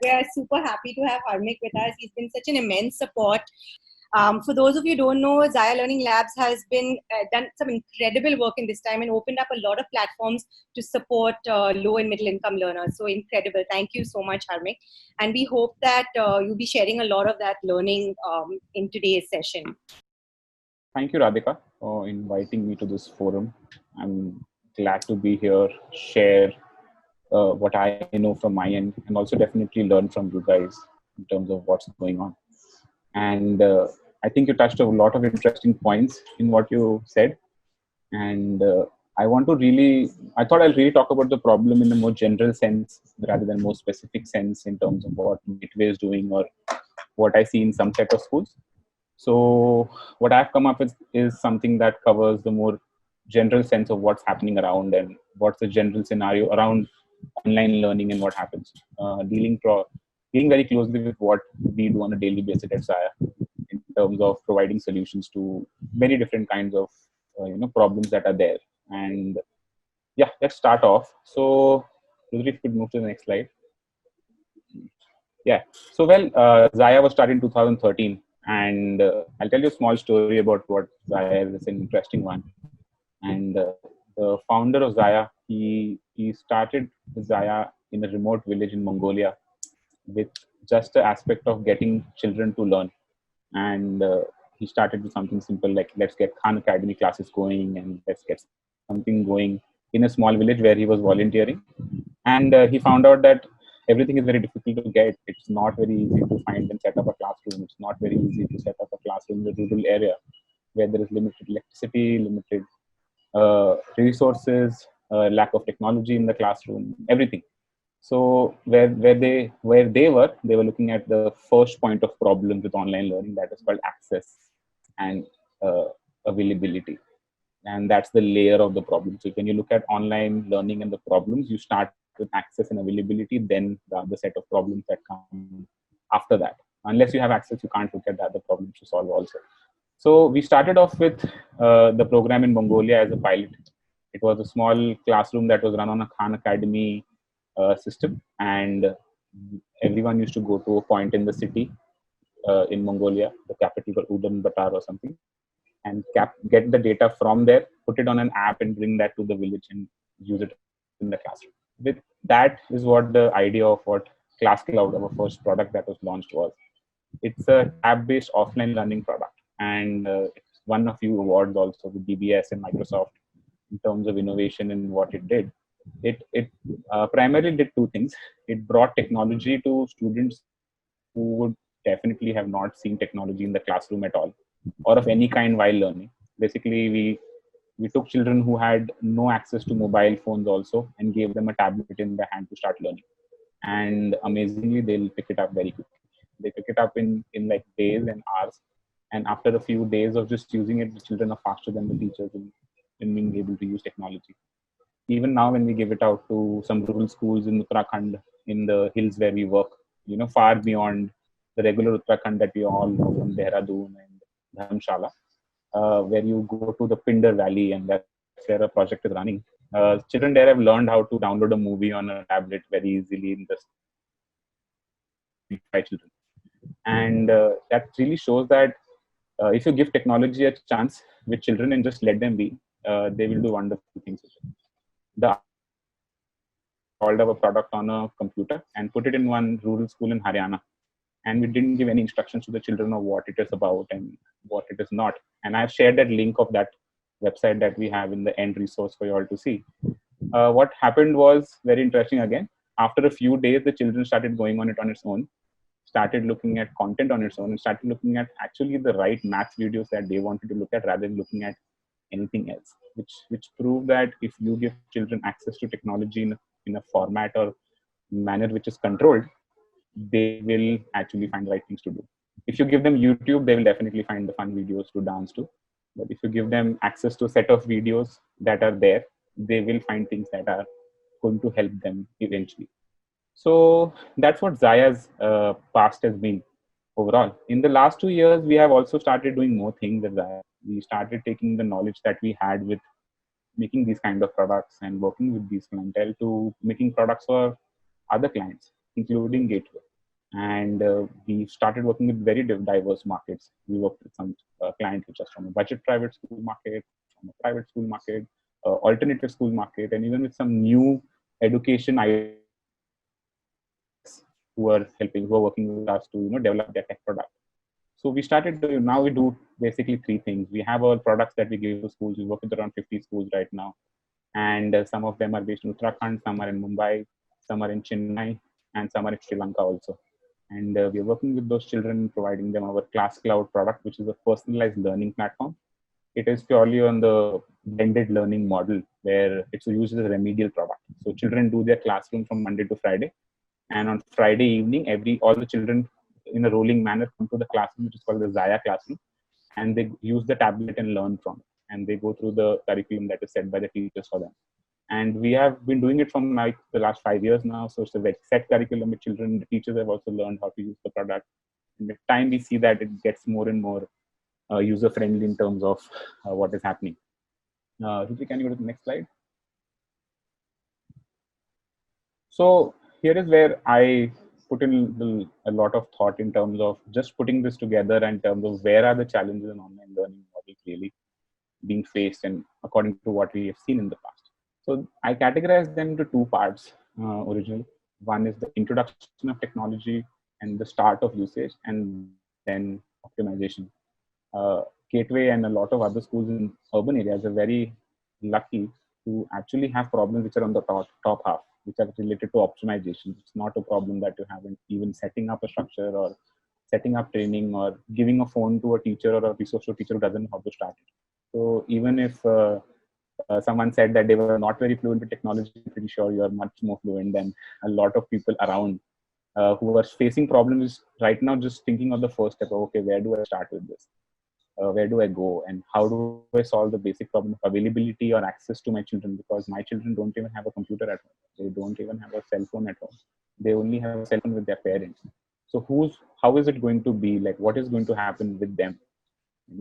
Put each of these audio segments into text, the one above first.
we are super happy to have Harmik with us. He's been such an immense support. For those of you who don't know, Zaya Learning Labs has been done some incredible work in this time and opened up a lot of platforms to support low and middle income learners. So incredible. Thank you so much, Harmik. And we hope that you'll be sharing a lot of that learning in today's session. Thank you, Radhika, for inviting me to this forum. I'm glad to be here, share what I know from my end, and also definitely learn from you guys in terms of what's going on. And I think you touched a lot of interesting points in what you said. And I thought I'll really talk about the problem in a more general sense rather than more specific sense in terms of what Gateway is doing or what I see in some set of schools. So what I've come up with is something that covers the more general sense of what's happening around and what's the general scenario around online learning and what happens, dealing very closely with what we do on a daily basis at Zaya in terms of providing solutions to many different kinds of problems that are there. And yeah, let's start off. So Rudri, if you could move to the next slide. Yeah. So Zaya was started in 2013. And I'll tell you a small story about what Zaya is. It's an interesting one. And the founder of Zaya, he started Zaya in a remote village in Mongolia with just the aspect of getting children to learn. And he started with something simple like, let's get Khan Academy classes going and let's get something going in a small village where he was volunteering. And he found out that everything is very difficult to get. It's not very easy to find and set up a classroom. It's not very easy to set up a classroom in a rural area where there is limited electricity, limited resources, lack of technology in the classroom, everything. So where they were looking at the first point of problem with online learning, that is called access and availability. And that's the layer of the problem. So when you look at online learning and the problems, you start with access and availability, then the other set of problems that come after that. Unless you have access, you can't look at the other problems to solve also. So we started off with the program in Mongolia as a pilot. It was a small classroom that was run on a Khan Academy system, and everyone used to go to a point in the city in Mongolia, the capital Ulaanbaatar or something, and get the data from there, put it on an app and bring that to the village and use it in the classroom. With that is what the idea of what Class Cloud, our first product that was launched, was. It's a app-based offline learning product, and it's won a few awards also with DBS and Microsoft in terms of innovation and what it did. It primarily did two things. It brought technology to students who would definitely have not seen technology in the classroom at all or of any kind while learning. Basically, we took children who had no access to mobile phones also and gave them a tablet in their hand to start learning. And amazingly, they'll pick it up very quickly. They pick it up in like days and hours. And after a few days of just using it, the children are faster than the teachers in being able to use technology. Even now, when we give it out to some rural schools in Uttarakhand, in the hills where we work, far beyond the regular Uttarakhand that we all know from Dehradun and Dharamshala, where you go to the Pinder Valley and that's where a project is running. Children there have learned how to download a movie on a tablet very easily in this by children. And that really shows that if you give technology a chance with children and just let them be, they will do wonderful things with it. The called up a product on a computer and put it in one rural school in Haryana. And we didn't give any instructions to the children of what it is about and what it is not. And I've shared that link of that website that we have in the end resource for you all to see. What happened was very interesting again. After a few days, the children started going on it on its own, started looking at content on its own, and started looking at actually the right math videos that they wanted to look at rather than looking at anything else, which proved that if you give children access to technology in a format or manner which is controlled, they will actually find the right things to do. If you give them YouTube, they will definitely find the fun videos to dance to. But if you give them access to a set of videos that are there, they will find things that are going to help them eventually. So that's what Zaya's past has been overall. In the last 2 years, we have also started doing more things at Zaya. We started taking the knowledge that we had with making these kind of products and working with these clientele to making products for other clients, including Gateway. And we started working with very diverse markets. We worked with some clients which are from a budget private school market, from a private school market, alternative school market, and even with some new education who are working with us to develop their tech product. So we started to, now we do basically three things. We have our products that we give to schools. We work with around 50 schools right now, and some of them are based in Uttarakhand, some are in Mumbai, some are in Chennai, and some are in Sri Lanka also. And we are working with those children, providing them our Class Cloud product, which is a personalized learning platform. It is purely on the blended learning model, where it's used as a remedial product. So children do their classroom from Monday to Friday, and on Friday evening, all the children in a rolling manner come to the classroom, which is called the Zaya classroom, and they use the tablet and learn from it. And they go through the curriculum that is set by the teachers for them. And we have been doing it from like the last 5 years now. So it's a very set curriculum with children. The teachers have also learned how to use the product. And with time, we see that it gets more and more user friendly in terms of what is happening. Ruchi, can you go to the next slide? So here is where I put in a lot of thought in terms of just putting this together in terms of where are the challenges in online learning models really being faced, and according to what we have seen in the past. So I categorize them into two parts originally. One is the introduction of technology and the start of usage, and then optimization. Gateway and a lot of other schools in urban areas are very lucky to actually have problems which are on the top half, which are related to optimization. It's not a problem that you have in even setting up a structure or setting up training or giving a phone to a teacher or a resource to a teacher who doesn't know how to start it. So even if someone said that they were not very fluent with technology, I'm pretty sure you are much more fluent than a lot of people around who are facing problems right now, just thinking of the first step of, okay, where do I start with this? Where do I go, and how do I solve the basic problem of availability or access to my children? Because my children don't even have a computer at home. They don't even have a cell phone at home. They only have a cell phone with their parents. So how is it going to be? Like, what is going to happen with them?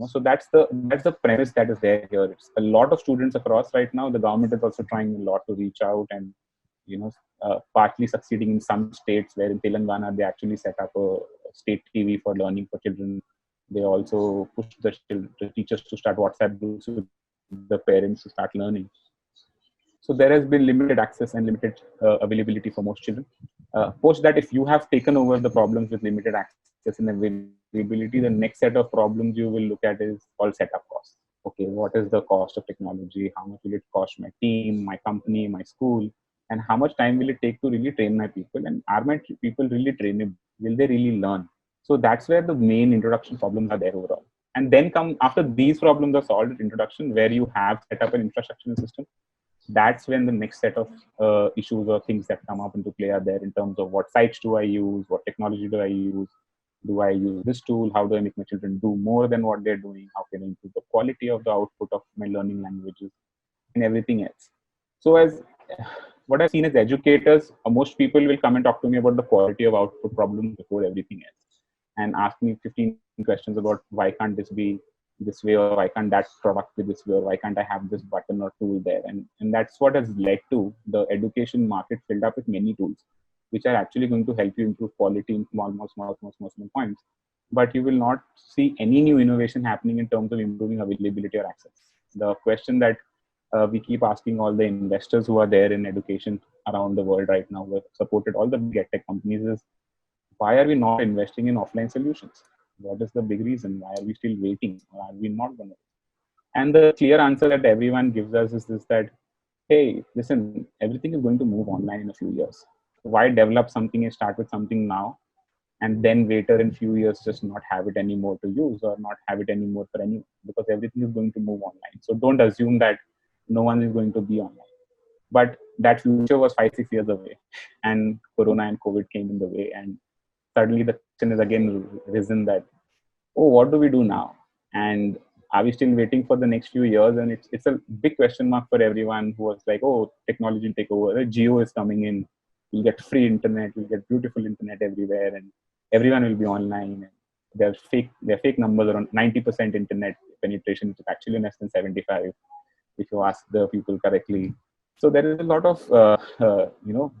So that's the premise that is there here. It's a lot of students across right now. The government is also trying a lot to reach out, and partly succeeding in some states, where in Telangana they actually set up a state TV for learning for children. They also push the teachers to start WhatsApp groups with the parents to start learning. So there has been limited access and limited availability for most children. Post that, if you have taken over the problems with limited access and availability, the next set of problems you will look at is called setup costs. Okay, what is the cost of technology? How much will it cost my team, my company, my school? And how much time will it take to really train my people? And are my people really trainable? Will they really learn? So that's where the main introduction problems are there overall. And then come after these problems are solved at introduction, where you have set up an infrastructure system, that's when the next set of issues or things that come up into play are there, in terms of what sites do I use, what technology do I use this tool, how do I make my children do more than what they're doing, how can I improve the quality of the output of my learning languages, and everything else. So as what I've seen as educators, most people will come and talk to me about the quality of output problem before everything else, and ask me 15 questions about why can't this be this way, or why can't that product be this way, or why can't I have this button or tool there. And that's what has led to the education market filled up with many tools which are actually going to help you improve quality in small points, but you will not see any new innovation happening in terms of improving availability or access. The question that we keep asking all the investors who are there in education around the world right now, who have supported all the big tech companies, is why are we not investing in offline solutions? What is the big reason? Why are we still waiting? Or are we not going to? And the clear answer that everyone gives us is this, that, hey, listen, everything is going to move online in a few years. Why develop something and start with something now, and then later in few years just not have it anymore to use, or not have it anymore for anyone, because everything is going to move online. So don't assume that no one is going to be online. But that future was 5-6 years away, and Corona and COVID came in the way, and suddenly the question is again risen that, oh, what do we do now? And are we still waiting for the next few years? And it's a big question mark for everyone who was like, oh, technology will take over. Geo is coming in. You'll get free internet. You'll get beautiful internet everywhere, and everyone will be online. And they're fake numbers, around 90% internet penetration. It's actually less than 75, if you ask the people correctly. So there is a lot of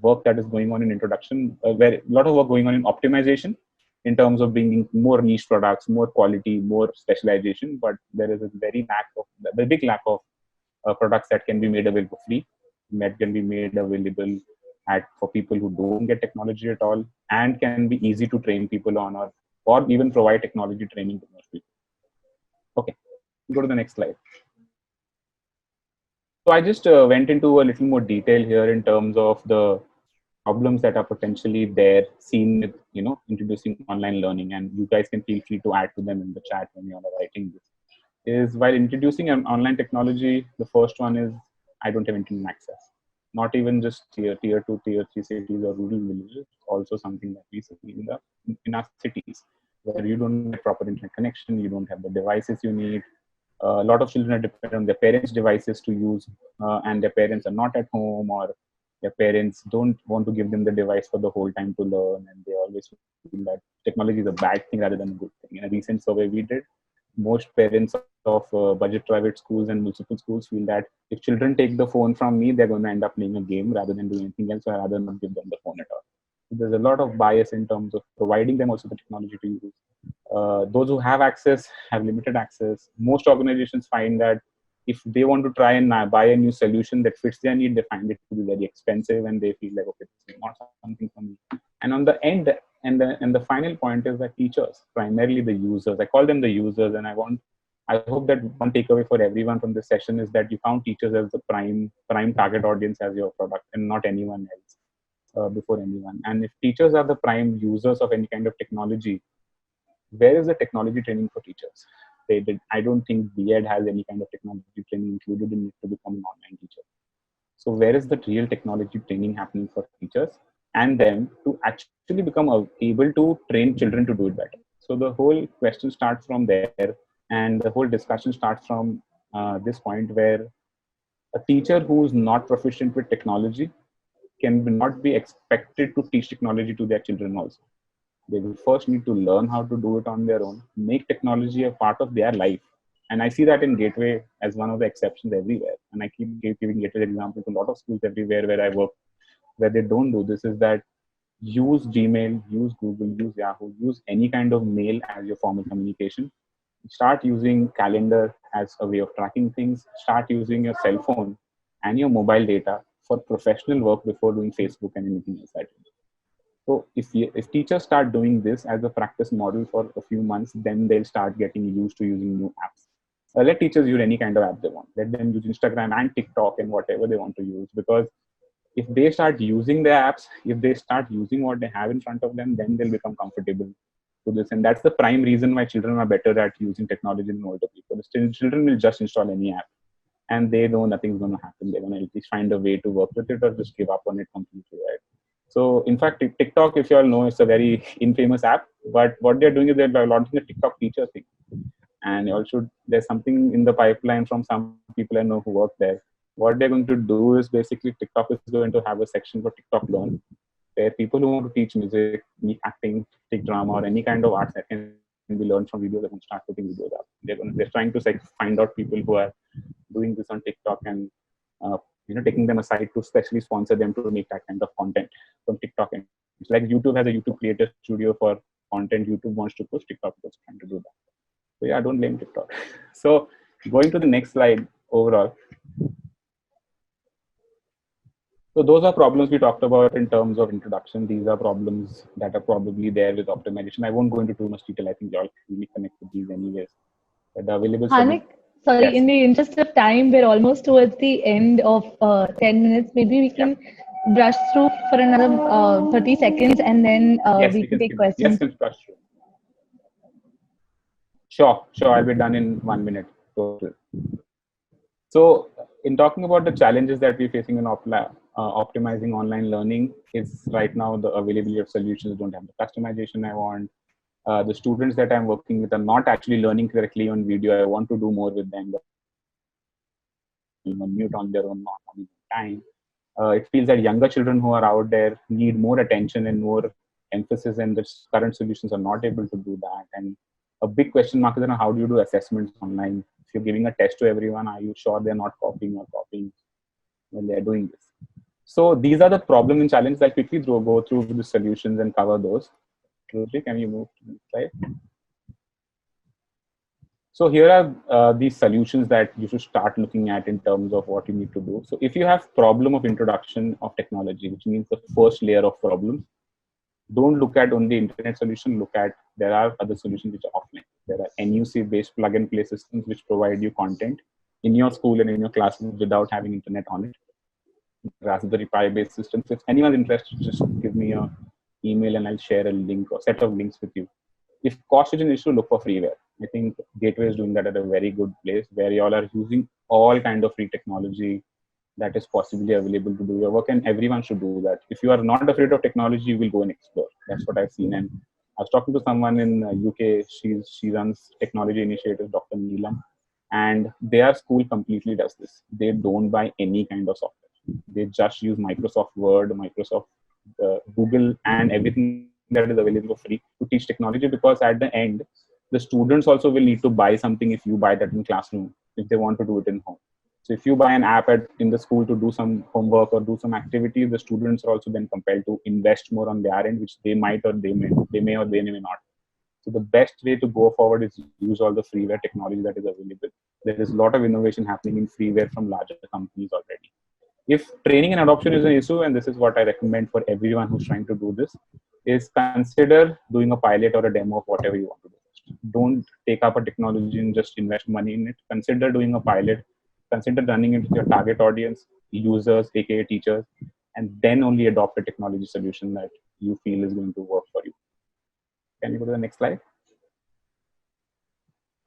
work that is going on in introduction, where a lot of work going on in optimization in terms of bringing more niche products, more quality, more specialization. But there is a very big lack of products that can be made available free, that can be made available for people who don't get technology at all, and can be easy to train people on, or even provide technology training to most people. Okay, go to the next slide. So I just went into a little more detail here in terms of the problems that are potentially there seen with introducing online learning, and you guys can feel free to add to them in the chat when you're writing this. Is while introducing an online technology, the first one is I don't have internet access. Not even just tier 2, tier 3 cities or rural villages, also something that we see in our cities, where you don't get proper internet connection, you don't have the devices you need. A lot of children are dependent on their parents' devices to use, and their parents are not at home, or their parents don't want to give them the device for the whole time to learn, and they always feel that technology is a bad thing rather than a good thing. In a recent survey we did, most parents of budget private schools and municipal schools feel that if children take the phone from me, they're going to end up playing a game rather than doing anything else, so I'd rather not give them the phone at all. So there's a lot of bias in terms of providing them also the technology to use. Those who have access have limited access. Most organizations find that if they want to try and buy a new solution that fits their need, they find it to be very expensive, and they feel like, okay, this is not something for me. And on the end, and the final point is that teachers, primarily the users, I call them the users, and I hope that one takeaway for everyone from this session is that you count teachers as the prime target audience as your product, and not anyone else before anyone. And if teachers are the prime users of any kind of technology, where is the technology training for teachers? I don't think B.Ed has any kind of technology training included in it to become an online teacher. So where is the real technology training happening for teachers and them to actually become able to train children to do it better? So the whole question starts from there, and the whole discussion starts from this point, where a teacher who's not proficient with technology can not be expected to teach technology to their children also. They will first need to learn how to do it on their own, make technology a part of their life. And I see that in Gateway as one of the exceptions everywhere. And I keep giving Gateway examples to a lot of schools everywhere where I work, where they don't do this, is that use Gmail, use Google, use Yahoo, use any kind of mail as your formal communication. Start using calendar as a way of tracking things. Start using your cell phone and your mobile data for professional work before doing Facebook and anything else that you do. So if teachers start doing this as a practice model for a few months, then they'll start getting used to using new apps. Let teachers use any kind of app they want. Let them use Instagram and TikTok and whatever they want to use. Because if they start using the apps, if they start using what they have in front of them, then they'll become comfortable to this. And that's the prime reason why children are better at using technology than older people. Children will just install any app, and they know nothing's going to happen. They're going to at least find a way to work with it, or just give up on it completely, right? So in fact, TikTok, if you all know, it's a very infamous app, but what they're doing is they're launching a TikTok feature thing. And also there's something in the pipeline from some people I know who work there. What they're going to do is basically TikTok is going to have a section for TikTok Learn, where people who want to teach music, acting, take drama, or any kind of arts that can be learned from videos, they're going to start putting videos up. They're trying to find out people who are doing this on TikTok and taking them aside to specially sponsor them to make that kind of content from TikTok. And it's like YouTube has a YouTube Creator Studio for content YouTube wants to push, TikTok is trying to do that. So yeah, don't blame TikTok. So going to the next slide overall. So those are problems we talked about in terms of introduction. These are problems that are probably there with optimization. I won't go into too much detail. I think you all really connect with these anyways. But the available Hanik, sorry, yes. In the interest of time, we're almost towards the end of 10 minutes. Maybe we can brush through for another 30 seconds, and then we can take questions. Yes, brush through. Sure. I'll be done in 1 minute total. So in talking about the challenges that we're facing in optimizing online learning, is right now the availability of solutions don't have the customization I want. The students that I'm working with are not actually learning correctly on video. I want to do more with them. Mute on their own, not on time. It feels that younger children who are out there need more attention and more emphasis, and the current solutions are not able to do that. And a big question mark is how do you do assessments online? If you're giving a test to everyone, are you sure they're not copying or copying? when they are doing this. So these are the problem and challenges. I'll quickly go through the solutions and cover those. Rudri, can you move to the slide? So here are these solutions that you should start looking at in terms of what you need to do. So if you have problem of introduction of technology, which means the first layer of problems, don't look at only internet solution, look at, there are other solutions which are offline. There are NUC based plug and play systems which provide you content in your school and in your classroom without having internet on it. Raspberry Pi based systems. If anyone's interested, just give me an email and I'll share a link or set of links with you. If cost is an issue, look for freeware. I think Gateway is doing that at a very good place where you all are using all kind of free technology that is possibly available to do your work, and everyone should do that. If you are not afraid of technology, you will go and explore. That's what I've seen. And I was talking to someone in UK. She runs technology initiatives, Dr. Neelam, and their school completely does this. They don't buy any kind of software. They just use Microsoft Word, Microsoft Google, and everything that is available for free to teach technology, because at the end, the students also will need to buy something if you buy that in classroom, if they want to do it in home. So if you buy an app in the school to do some homework or do some activities, the students are also then compelled to invest more on their end, which they might or they may or they may not. So the best way to go forward is use all the freeware technology that is available. There is a lot of innovation happening in freeware from larger companies already. If training and adoption is an issue, and this is what I recommend for everyone who's trying to do this, is consider doing a pilot or a demo of whatever you want to do. Don't take up a technology and just invest money in it. Consider doing a pilot. Consider running it with your target audience, users, aka teachers, and then only adopt a technology solution that you feel is going to work for you. Can you go to the next slide?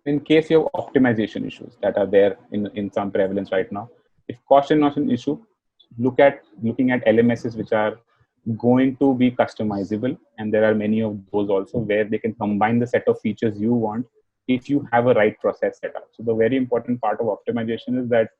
In case you have optimization issues that are there in some prevalence right now, if cost is not an issue, looking at LMSs which are going to be customizable, and there are many of those also where they can combine the set of features you want if you have a right process set up. So the very important part of optimization is that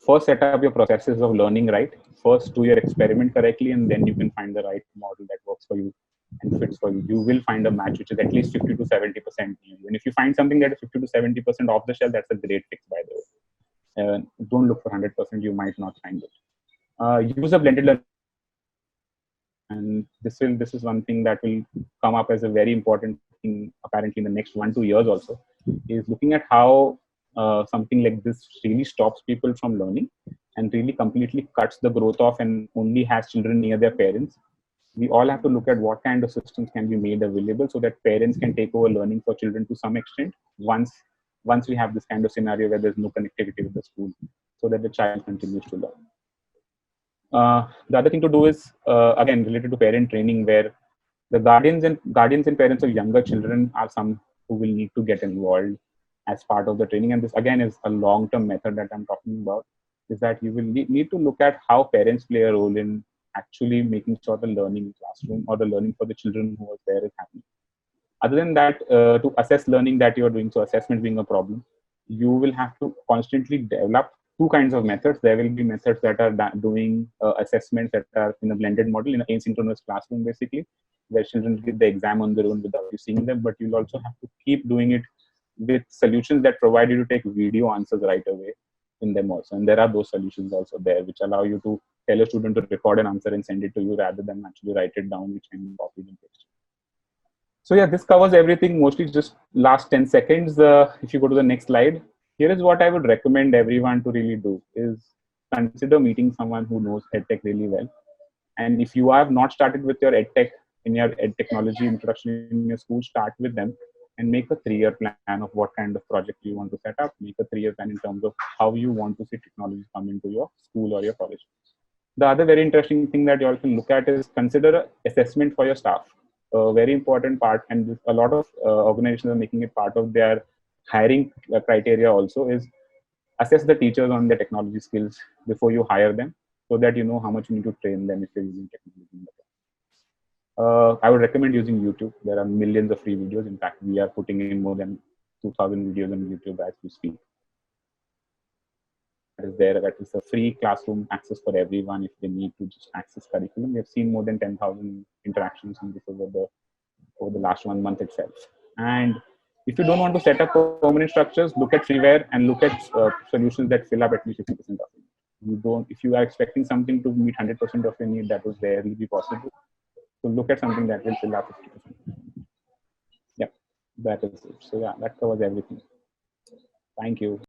first set up your processes of learning right, first do your experiment correctly, and then you can find the right model that works for you and fits for you. You will find a match which is at least 50 to 70% new. And if you find something that is 50 to 70% off the shelf, that's a great fix, by the way. Don't look for 100%, you might not find it. Use a blended learning. And this is one thing that will come up as a very important thing apparently in the next 1-2 years also, is looking at how something like this really stops people from learning and really completely cuts the growth off and only has children near their parents. We all have to look at what kind of systems can be made available so that parents can take over learning for children to some extent once we have this kind of scenario where there's no connectivity with the school, so that the child continues to learn. The other thing to do is, again, related to parent training, where the guardians and parents of younger children are some who will need to get involved as part of the training. And this, again, is a long-term method that I'm talking about, is that you will need to look at how parents play a role in actually making sure the learning in classroom or the learning for the children who are there is happening. Other than that, to assess learning that you're doing, so assessment being a problem, you will have to constantly develop two kinds of methods. There will be methods that are doing assessments that are in a blended model, in an asynchronous classroom, basically, where children get the exam on their own without you seeing them. But you'll also have to keep doing it with solutions that provide you to take video answers right away in them also. And there are those solutions also there, which allow you to tell a student to record an answer and send it to you rather than actually write it down, which can be copied and pasted. So yeah, this covers everything, mostly just last 10 seconds. If you go to the next slide, here is what I would recommend everyone to really do, is consider meeting someone who knows EdTech really well. And if you have not started with your EdTech in your Ed technology introduction in your school, start with them and make a 3-year plan of what kind of project you want to set up. Make a 3-year plan in terms of how you want to see technology come into your school or your college. The other very interesting thing that you all can look at is consider assessment for your staff. A very important part, and a lot of organizations are making it part of their hiring criteria also, is assess the teachers on their technology skills before you hire them, so that you know how much you need to train them if you're using technology. I would recommend using YouTube. There are millions of free videos. In fact, we are putting in more than 2,000 videos on YouTube as we speak. That is there. That is a free classroom access for everyone if they need to just access curriculum. We have seen more than 10,000 interactions in this over the last 1 month itself. And if you don't want to set up permanent structures, look at freeware and look at solutions that fill up at least 50% of it. if you are expecting something to meet 100% of your need, that would rarely be possible. So look at something that will fill up 50%. Yeah, that is it. So yeah, that covers everything. Thank you.